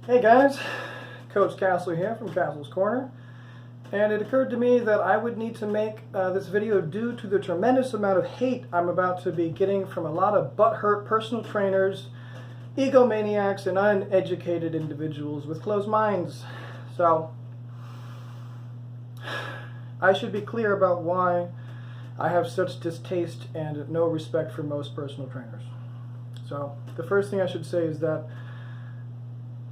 Hey guys, Coach Castle here from Castle's Corner, and it occurred to me that I would need to make this video due to the tremendous amount of hate I'm about to be getting from a lot of butthurt personal trainers, egomaniacs, and uneducated individuals with closed minds. So, I should be clear about why I have such distaste and no respect for most personal trainers. So, the first thing I should say is that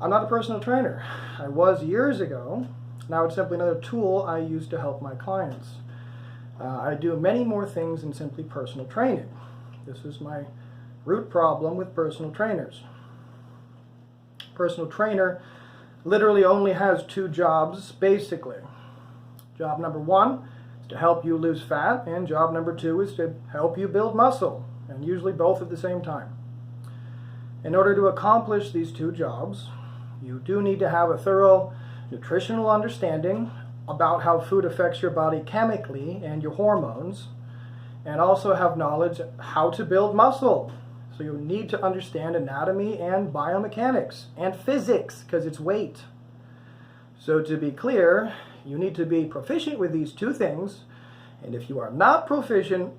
I'm not a personal trainer. I was years ago. Now it's simply another tool I use to help my clients. I do many more things than simply personal training. This is my root problem with personal trainers. Personal trainer literally only has two jobs, basically. Job number one is to help you lose fat, and job number two is to help you build muscle, and usually both at the same time. In order to accomplish these two jobs, you do need to have a thorough nutritional understanding about how food affects your body chemically and your hormones, and also have knowledge how to build muscle. So you need to understand anatomy and biomechanics and physics, because it's weight. So to be clear, you need to be proficient with these two things, and if you are not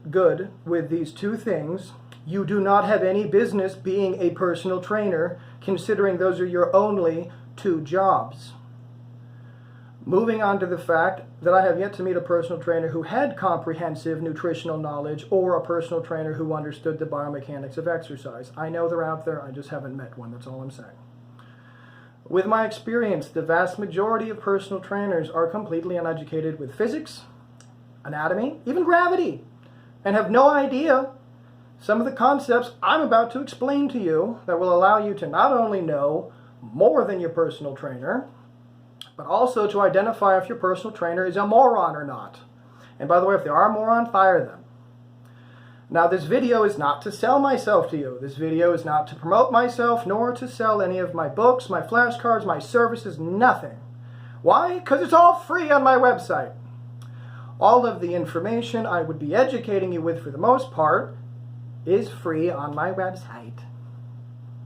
good with these two things, you do not have any business being a personal trainer, considering those are your only two jobs. Moving on to the fact that I have yet to meet a personal trainer who had comprehensive nutritional knowledge or a personal trainer who understood the biomechanics of exercise. I know they're out there, I just haven't met one, that's all I'm saying. With my experience, the vast majority of personal trainers are completely uneducated with physics, anatomy, even gravity, and have no idea some of the concepts I'm about to explain to you that will allow you to not only know more than your personal trainer, but also to identify if your personal trainer is a moron or not. And by the way, if they are a moron, fire them. Now, this video is not to sell myself to you. This video is not to promote myself, nor to sell any of my books, my flashcards, my services, nothing. Why? Because it's all free on my website. All of the information I would be educating you with, for the most part, is free on my website.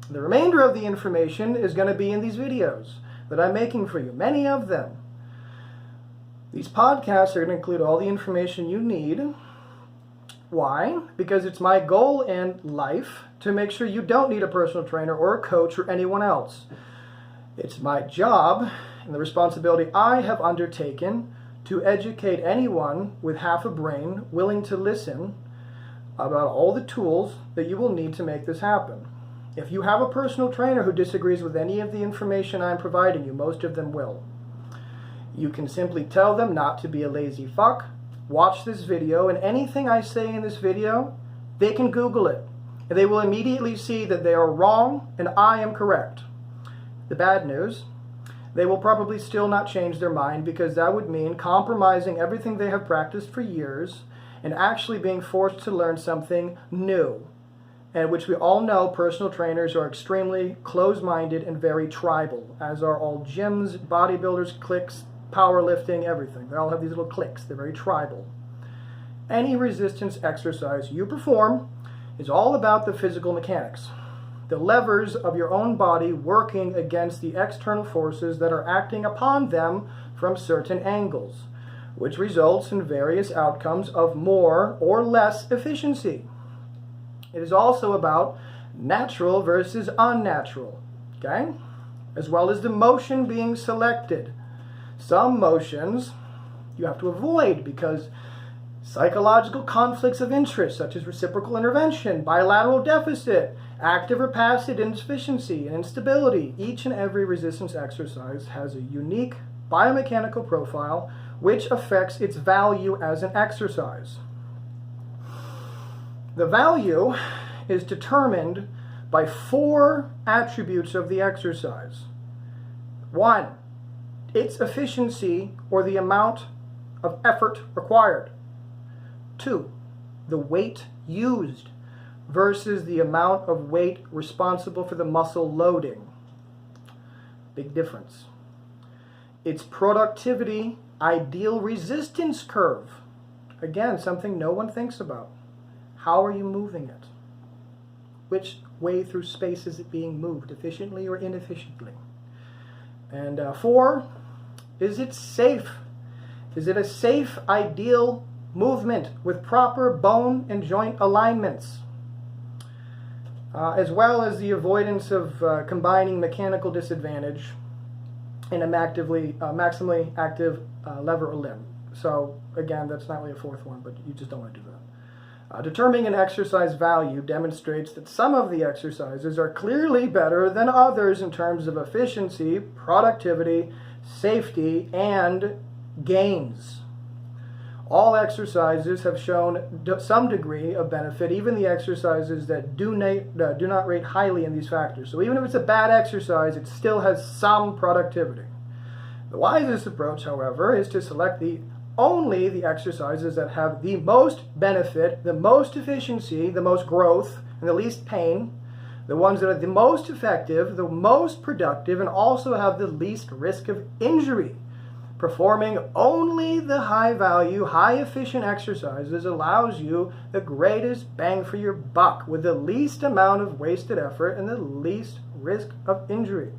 The remainder of the information is going to be in these videos that I'm making for you, many of them. These podcasts are going to include all the information you need. Why? Because it's my goal in life to make sure you don't need a personal trainer or a coach or anyone else. It's my job and the responsibility I have undertaken to educate anyone with half a brain willing to listen about all the tools that you will need to make this happen. If you have a personal trainer who disagrees with any of the information I'm providing you, most of them will, you can simply tell them not to be a lazy fuck, watch this video, and anything I say in this video, they can Google it, and they will immediately see that they are wrong and I am correct. The bad news, they will probably still not change their mind, because that would mean compromising everything they have practiced for years and actually being forced to learn something new, and which we all know personal trainers are extremely closed-minded and very tribal, as are all gyms, bodybuilders, cliques, powerlifting, everything. They all have these little cliques. They're very tribal. Any resistance exercise you perform is all about the physical mechanics, the levers of your own body working against the external forces that are acting upon them from certain angles, which results in various outcomes of more or less efficiency. It is also about natural versus unnatural, okay? As well as the motion being selected. Some motions you have to avoid because psychological conflicts of interest, such as reciprocal intervention, bilateral deficit, active or passive insufficiency, and instability. Each and every resistance exercise has a unique biomechanical profile which affects its value as an exercise. The value is determined by 4 attributes of the exercise. 1, its efficiency, or the amount of effort required. 2, the weight used versus the amount of weight responsible for the muscle loading. Big difference. Its productivity ideal resistance curve. Again, something no one thinks about. How are you moving it? Which way through space is it being moved, efficiently or inefficiently? And 4, is it safe? Is it a safe, ideal movement with proper bone and joint alignments? As well as the avoidance of combining mechanical disadvantage in a maximally active lever or limb. So again, that's not really a 4th one, but you just don't want to do that. Determining an exercise value demonstrates that some of the exercises are clearly better than others in terms of efficiency, productivity, safety, and gains. All exercises have shown some degree of benefit, even the exercises that do not rate highly in these factors. So even if it's a bad exercise, it still has some productivity. The wisest approach, however, is to select only the exercises that have the most benefit, the most efficiency, the most growth, and the least pain, the ones that are the most effective, the most productive, and also have the least risk of injury. Performing only the high-value, high-efficient exercises allows you the greatest bang for your buck with the least amount of wasted effort and the least risk of injury.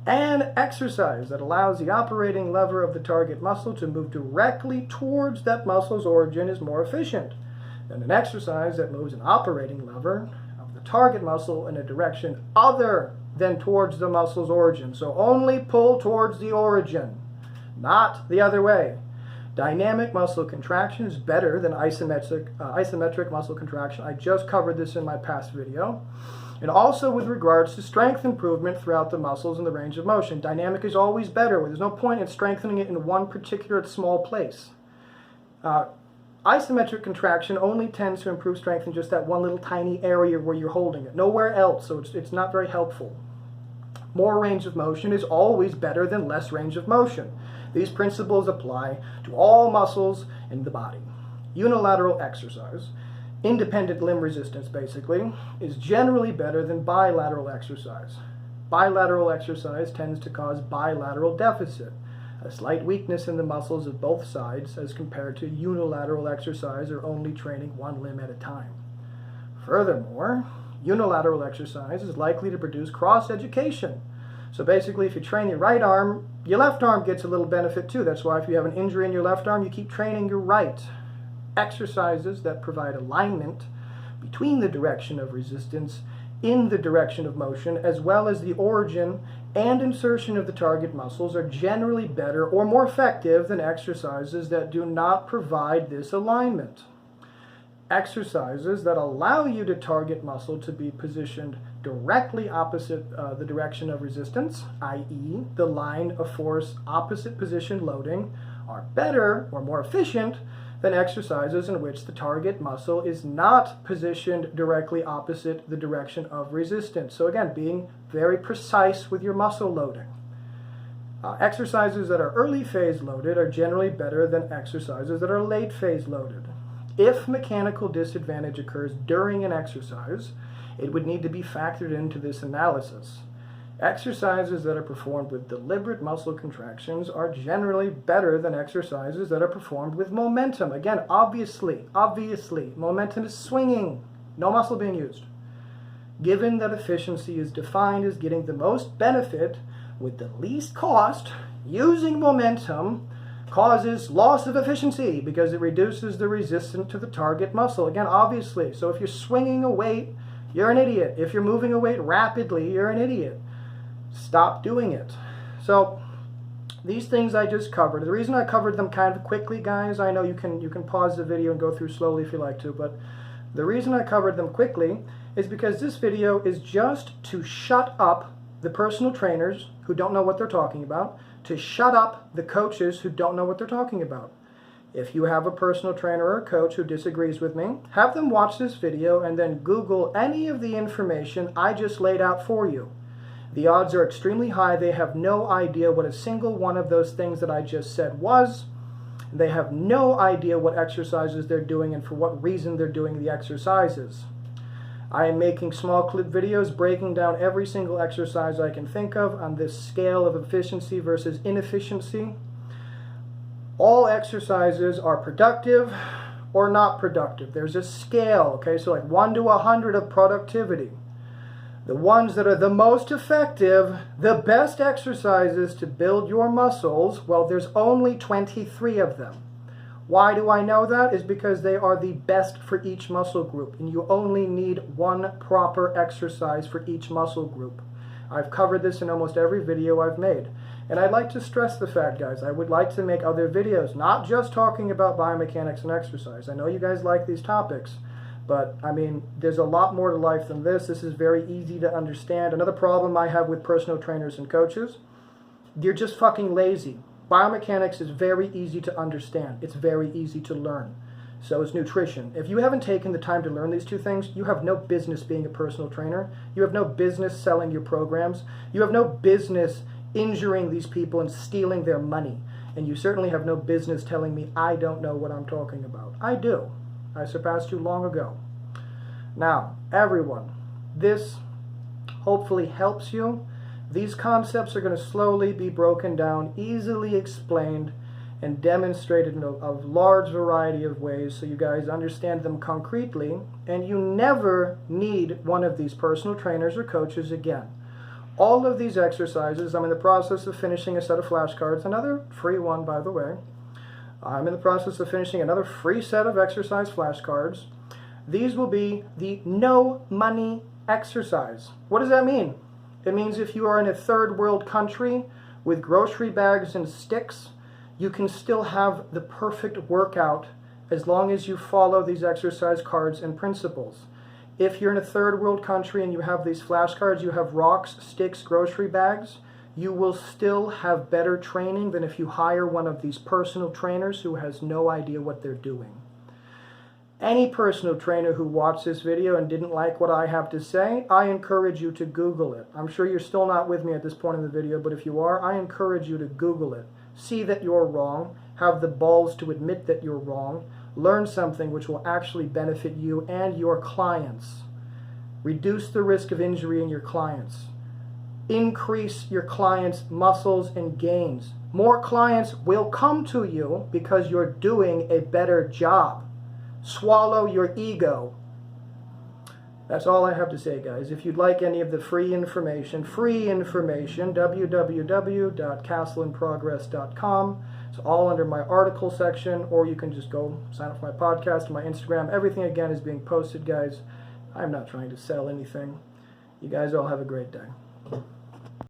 An exercise that allows the operating lever of the target muscle to move directly towards that muscle's origin is more efficient than an exercise that moves an operating lever of the target muscle in a direction other than towards the muscle's origin. So only pull towards the origin, not the other way. Dynamic muscle contraction is better than isometric muscle contraction. I just covered this in my past video. And also with regards to strength improvement throughout the muscles and the range of motion. Dynamic is always better. There's no point in strengthening it in one particular small place. Isometric contraction only tends to improve strength in just that one little tiny area where you're holding it. Nowhere else, so it's not very helpful. More range of motion is always better than less range of motion. These principles apply to all muscles in the body. Unilateral exercise, independent limb resistance basically, is generally better than bilateral exercise. Bilateral exercise tends to cause bilateral deficit, a slight weakness in the muscles of both sides as compared to unilateral exercise or only training one limb at a time. Furthermore, unilateral exercise is likely to produce cross-education. So basically, if you train your right arm, your left arm gets a little benefit too. That's why if you have an injury in your left arm, you keep training your right. Exercises that provide alignment between the direction of resistance in the direction of motion, as well as the origin and insertion of the target muscles, are generally better or more effective than exercises that do not provide this alignment. Exercises that allow you to target muscle to be positioned directly opposite the direction of resistance, i.e. the line of force opposite position loading, are better or more efficient than exercises in which the target muscle is not positioned directly opposite the direction of resistance. So again, being very precise with your muscle loading. Exercises that are early phase loaded are generally better than exercises that are late phase loaded. If mechanical disadvantage occurs during an exercise, it would need to be factored into this analysis. Exercises that are performed with deliberate muscle contractions are generally better than exercises that are performed with momentum. Again, obviously, momentum is swinging, no muscle being used. Given that efficiency is defined as getting the most benefit with the least cost, using momentum causes loss of efficiency because it reduces the resistance to the target muscle. Again, obviously. So if you're swinging a weight, you're an idiot. If you're moving a weight rapidly, you're an idiot. Stop doing it. So these things I just covered. The reason I covered them kind of quickly, guys, I know you can pause the video and go through slowly if you like to, but the reason I covered them quickly is because this video is just to shut up the personal trainers who don't know what they're talking about, to shut up the coaches who don't know what they're talking about. If you have a personal trainer or a coach who disagrees with me, have them watch this video and then Google any of the information I just laid out for you. The odds are extremely high they have no idea what a single one of those things that I just said was. They have no idea what exercises they're doing and for what reason they're doing the exercises. I am making small clip videos breaking down every single exercise I can think of on this scale of efficiency versus inefficiency. All exercises are productive or not productive. There's a scale, okay? So like 1 to 100 of productivity. The ones that are the most effective, the best exercises to build your muscles, well, there's only 23 of them. Why do I know that? Is because they are the best for each muscle group, and you only need one proper exercise for each muscle group. I've covered this in almost every video I've made. And I'd like to stress the fact, guys, I would like to make other videos, not just talking about biomechanics and exercise. I know you guys like these topics, but I mean, there's a lot more to life than this. This is very easy to understand. Another problem I have with personal trainers and coaches, you're just fucking lazy. Biomechanics is very easy to understand. It's very easy to learn. So is nutrition. If you haven't taken the time to learn these two things, you have no business being a personal trainer. You have no business selling your programs. You have no business injuring these people and stealing their money. And you certainly have no business telling me I don't know what I'm talking about. I do. I surpassed you long ago. Now, everyone, this hopefully helps you. These concepts are going to slowly be broken down, easily explained, and demonstrated in a large variety of ways so you guys understand them concretely, and you never need one of these personal trainers or coaches again. All of these exercises, I'm in the process of finishing a set of flashcards, another free one, by the way. I'm in the process of finishing another free set of exercise flashcards. These will be the no money exercise. What does that mean? It means if you are in a third world country with grocery bags and sticks, you can still have the perfect workout as long as you follow these exercise cards and principles. If you're in a third world country and you have these flashcards, you have rocks, sticks, grocery bags, you will still have better training than if you hire one of these personal trainers who has no idea what they're doing. Any personal trainer who watched this video and didn't like what I have to say, I encourage you to Google it. I'm sure you're still not with me at this point in the video, but if you are, I encourage you to Google it. See that you're wrong, have the balls to admit that you're wrong, learn something which will actually benefit you and your clients. Reduce the risk of injury in your clients. Increase your clients' muscles and gains. More clients will come to you because you're doing a better job. Swallow your ego. That's all I have to say, guys. If you'd like any of the free information, www.castleandprogress.com. It's all under my article section, or you can just go sign up for my podcast, my Instagram. Everything, again, is being posted, guys. I'm not trying to sell anything. You guys all have a great day.